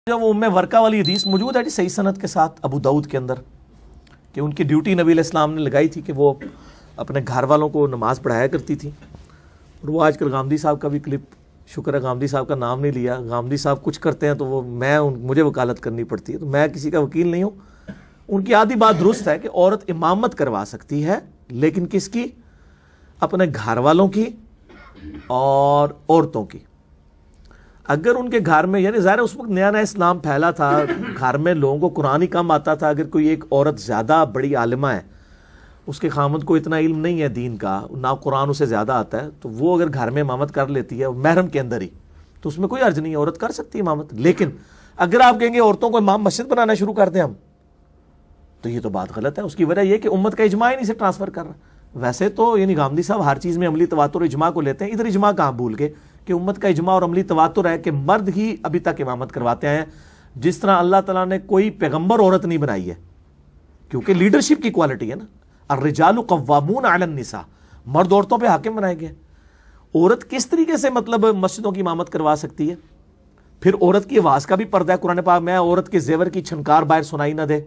جو وہ ورقہ والی حدیث موجود ہے جی صحیح سند کے ساتھ ابو داؤد کے اندر کہ ان کی ڈیوٹی نبی علیہ السلام نے لگائی تھی کہ وہ اپنے گھر والوں کو نماز پڑھایا کرتی تھی. اور وہ آج کل غامدی صاحب کا بھی کلپ، شکر ہے غامدی صاحب کا نام نہیں لیا، غامدی صاحب کچھ کرتے ہیں تو وہ مجھے وکالت کرنی پڑتی ہے، تو میں کسی کا وکیل نہیں ہوں. ان کی آدھی بات درست ہے کہ عورت امامت کروا سکتی ہے، لیکن کس کی؟ اپنے گھر والوں کی اور عورتوں کی. اگر ان کے گھر میں، یعنی ظاہر اس وقت نیا نیا اسلام پھیلا تھا، گھر میں لوگوں کو قرآن ہی کم آتا تھا. اگر کوئی ایک عورت زیادہ بڑی عالمہ ہے، اس کے خامد کو اتنا علم نہیں ہے دین کا، نہ قرآن اسے زیادہ آتا ہے، تو وہ اگر گھر میں امامت کر لیتی ہے محرم کے اندر ہی، تو اس میں کوئی حرج نہیں ہے، عورت کر سکتی ہے امامت. لیکن اگر آپ کہیں گے عورتوں کو امام مسجد بنانا شروع کر دیں ہم، تو یہ تو بات غلط ہے. اس کی وجہ یہ کہ امت کا اجماع ہی نہیں سے ٹرانسفر کر رہا. ویسے تو یعنی غامدی صاحب ہر چیز میں عملی تواتر اجماع کو لیتے ہیں، ادھر اجماع کہاں بھول گئے کہ امت کا اجماع اور عملی تواتر ہے کہ مرد ہی ابھی تک امامت کرواتے ہیں. جس طرح اللہ تعالیٰ نے کوئی پیغمبر عورت نہیں بنائی ہے، کیونکہ لیڈرشپ کی کوالٹی ہے نا. الرجال قوامون علی النساء، مرد عورتوں پہ حاکم بنائے گئے. عورت کس طریقے سے مطلب مسجدوں کی امامت کروا سکتی ہے؟ پھر عورت کی آواز کا بھی پردہ ہے قرآن پاک میں. عورت کے زیور کی چھنکار باہر سنائی نہ دے.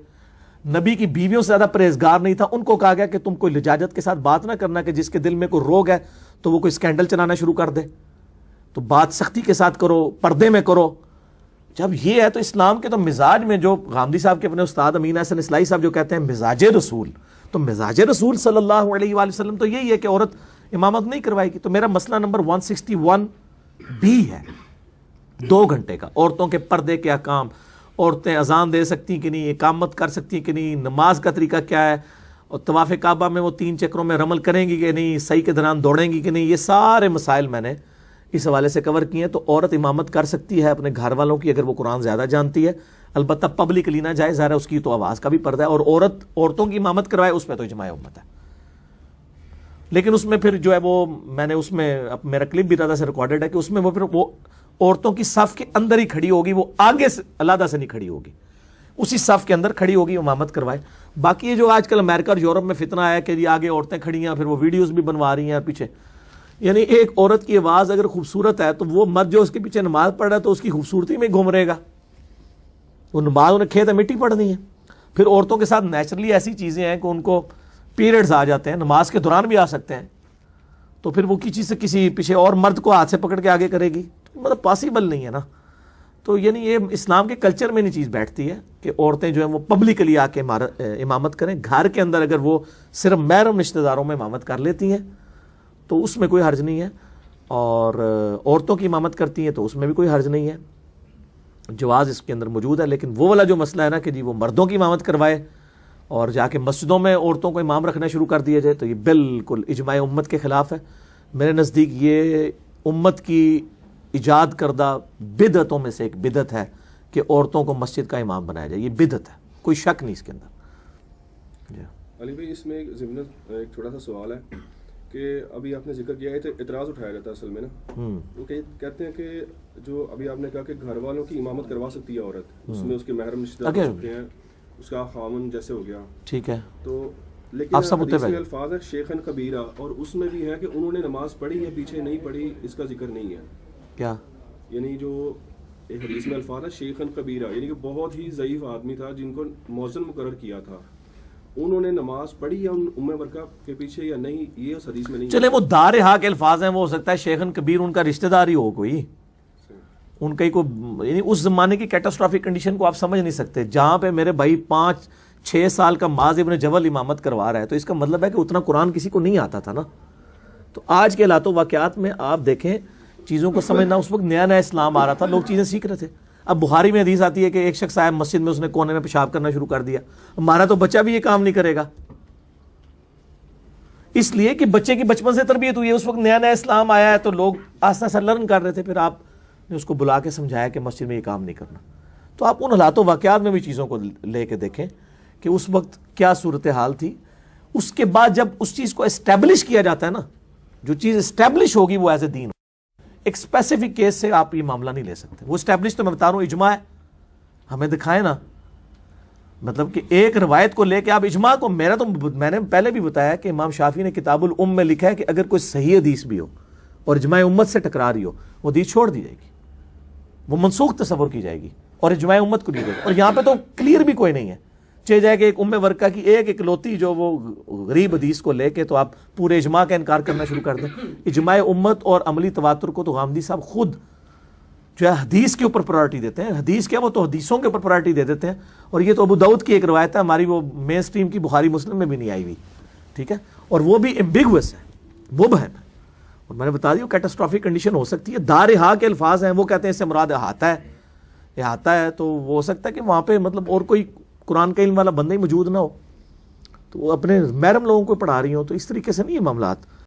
نبی کی بیویوں سے زیادہ پرہیزگار نہیں تھا، ان کو کہا گیا کہ تم کوئی لجاجت کے ساتھ بات نہ کرنا، کہ جس کے دل میں کوئی روگ ہے تو وہ کوئی اسکینڈل چلانا شروع کر دے. تو بات سختی کے ساتھ کرو، پردے میں کرو. جب یہ ہے تو اسلام کے تو مزاج میں، جو غامدی صاحب کے اپنے استاد امین احسن اصلاحی صاحب جو کہتے ہیں مزاج رسول، تو مزاج رسول صلی اللہ علیہ وآلہ وسلم تو یہی ہے کہ عورت امامت نہیں کروائے گی. تو میرا مسئلہ نمبر 161 بھی ہے 2 گھنٹے کا، عورتوں کے پردے کے احکام. عورتیں اذان دے سکتی کہ نہیں، اقامت کر سکتی کہ نہیں، نماز کا طریقہ کیا ہے، اور طواف کعبہ میں وہ 3 چکروں میں رمل کریں گی کہ نہیں، صحیح کے دوران دوڑیں گی کہ نہیں. یہ سارے مسائل میں نے اس حوالے سے کور کیے ہیں. تو عورت امامت کر سکتی ہے اپنے گھر والوں کی اگر وہ قرآن زیادہ جانتی ہے، البتہ پبلکلی نہ جائے، ظاہر ہے اس کی تو آواز کا بھی پردہ ہے. اور عورتوں کی امامت کروائے، اس پہ تو اجماع امت ہے. لیکن اس میں پھر جو ہے وہ میں نے اس میں میرا کلپ بھی دادا سے ریکارڈڈ ہے کہ اس میں وہ پھر وہ عورتوں کی صف کے اندر ہی کھڑی ہوگی، وہ آگے سے علیحدہ سے نہیں کھڑی ہوگی، اسی صف کے اندر کھڑی ہوگی، امامت کروائے. باقی یہ جو آج کل امریکہ اور یورپ میں فتنہ آیا کہ یہ آگے عورتیں کھڑی ہیں، پھر وہ ویڈیوز بھی بنوا رہی ہیں پیچھے. یعنی ایک عورت کی آواز اگر خوبصورت ہے تو وہ مرد جو اس کے پیچھے نماز پڑھ رہا ہے تو اس کی خوبصورتی میں گھوم رہے گا. وہ نماز انہیں کھیت مٹی پڑھنی ہے. پھر عورتوں کے ساتھ نیچرلی ایسی چیزیں ہیں کہ ان کو پیریڈز آ جاتے ہیں، نماز کے دوران بھی آ سکتے ہیں، تو پھر وہ کسی پیچھے اور مرد کو ہاتھ سے پکڑ کے آگے کرے گی، مطلب پاسبل نہیں ہے نا. تو یعنی یہ اسلام کے کلچر میں نہیں چیز بیٹھتی ہے کہ عورتیں جو ہیں وہ پبلکلی آ کے امامت کریں. گھر کے اندر اگر وہ صرف محرم رشتہ داروں میں امامت کر لیتی ہیں تو اس میں کوئی حرج نہیں ہے، اور عورتوں کی امامت کرتی ہیں تو اس میں بھی کوئی حرج نہیں ہے، جواز اس کے اندر موجود ہے. لیکن وہ والا جو مسئلہ ہے نا کہ جی وہ مردوں کی امامت کروائے اور جا کے مسجدوں میں عورتوں کو امام رکھنا شروع کر دیا جائے، تو یہ بالکل اجماع امت کے خلاف ہے. میرے نزدیک یہ امت کی ایجاد کردہ بدعتوں میں سے ایک بدعت ہے کہ عورتوں کو مسجد کا امام بنایا جائے. یہ بدعت ہے، کوئی شک نہیں اس کے اندر. جی علی بھائی، اس میں ایک چھوٹا سا سوال ہے کہ ابھی آپ نے ذکر کیا ہے، اعتراض اٹھایا جاتا ہے اصل میں نا، وہ کہتے ہیں کہ جو ابھی آپ نے کہا کہ گھر والوں کی امامت کروا سکتی ہے عورت، اس میں اس کے محرم رشتہ دار ہو سکتے ہیں، اس کا خامن جیسے ہو گیا، ٹھیک ہے. تو لیکن حدیث میں الفاظ ہے شیخن کبیرہ، اور اس میں بھی ہے کہ انہوں نے نماز پڑھی ہے پیچھے نہیں پڑھی، اس کا ذکر نہیں ہے. کیا یعنی جو ایک حدیث میں الفاظ ہے شیخن کبیرہ، یعنی کہ بہت ہی ضعیف آدمی تھا جن کو مؤذن مقرر کیا تھا، انہوں نے نماز پڑھی یا ام ورقہ کے پیچھے یا نہیں، یہ اس حدیث میں نہیں. چلے وہ دار حق کے الفاظ ہیں، وہ ہو سکتا ہے شیخن کبیر ان کا رشتہ دار ہی ہو کوئی، ان کا ہی کوئی، یعنی اس زمانے کی کیٹاسٹرافک کنڈیشن کو آپ سمجھ نہیں سکتے. جہاں پہ میرے بھائی 5-6 سال کا معاذ ابن جبل امامت کروا رہا ہے، تو اس کا مطلب ہے کہ اتنا قرآن کسی کو نہیں آتا تھا نا. تو آج کے حالات و واقعات میں آپ دیکھیں چیزوں کو سمجھنا، اس وقت نیا نیا اسلام آ رہا تھا، لوگ چیزیں سیکھ رہے تھے. اب بخاری میں حدیث آتی ہے کہ ایک شخص آیا مسجد میں، اس نے کونے میں پیشاب کرنا شروع کر دیا. ہمارا تو بچہ بھی یہ کام نہیں کرے گا، اس لیے کہ بچے کی بچپن سے تربیت ہوئی ہے. اس وقت نیا نیا اسلام آیا ہے تو لوگ آہستہ آہستہ لرن کر رہے تھے، پھر آپ نے اس کو بلا کے سمجھایا کہ مسجد میں یہ کام نہیں کرنا. تو آپ ان حالات و واقعات میں بھی چیزوں کو لے کے دیکھیں کہ اس وقت کیا صورتحال تھی. اس کے بعد جب اس چیز کو اسٹیبلش کیا جاتا ہے نا، جو چیز اسٹیبلش ہوگی وہ ایز اے دین. ایک اسپیسیفک کیس سے آپ یہ معاملہ نہیں لے سکتے. وہ اسٹیبلش تو میں بتا رہا ہوں اجماع ہے، ہمیں دکھائیں نا، مطلب کہ ایک روایت کو لے کے آپ اجماع کو، میں نے پہلے بھی بتایا کہ امام شافعی نے کتاب الام میں لکھا ہے کہ اگر کوئی صحیح حدیث بھی ہو اور اجماع امت سے ٹکرا رہی ہو، وہ حدیث چھوڑ دی جائے گی، وہ منسوخ تصور کی جائے گی. اور اجماع امت کو نہیں دے گا. اور یہاں پہ تو کلیئر بھی کوئی نہیں ہے. چاہے جائے کہ ایک ام ورقہ کی ایک اکلوتی جو وہ غریب حدیث کو لے کے تو آپ پورے اجماع کا انکار کرنا شروع کر دیں. اجماع امت اور عملی تواتر کو تو غامدی صاحب خود جو ہے حدیث کے اوپر پرائرٹی دیتے ہیں. حدیث کیا، وہ تو حدیثوں کے اوپر پرائرٹی دے دیتے ہیں. اور یہ تو ابو داؤد کی ایک روایت ہے، ہماری وہ مین سٹریم کی بخاری مسلم میں بھی نہیں آئی ہوئی. ٹھیک ہے، اور وہ بھی ایمبیگوس ہے، مبہم ہے. اور میں نے بتا دیا کیٹاسٹرافک کنڈیشن ہو سکتی ہے. دارہا کے الفاظ ہیں، وہ کہتے ہیں اس سے مراد احاطہ ہے. احاطہ ہے تو وہ ہو سکتا ہے کہ وہاں پہ مطلب اور کوئی قرآن کا علم والا بندہ ہی موجود نہ ہو، تو وہ اپنے محرم لوگوں کو پڑھا رہی ہوں. تو اس طریقے سے نہیں یہ معاملات.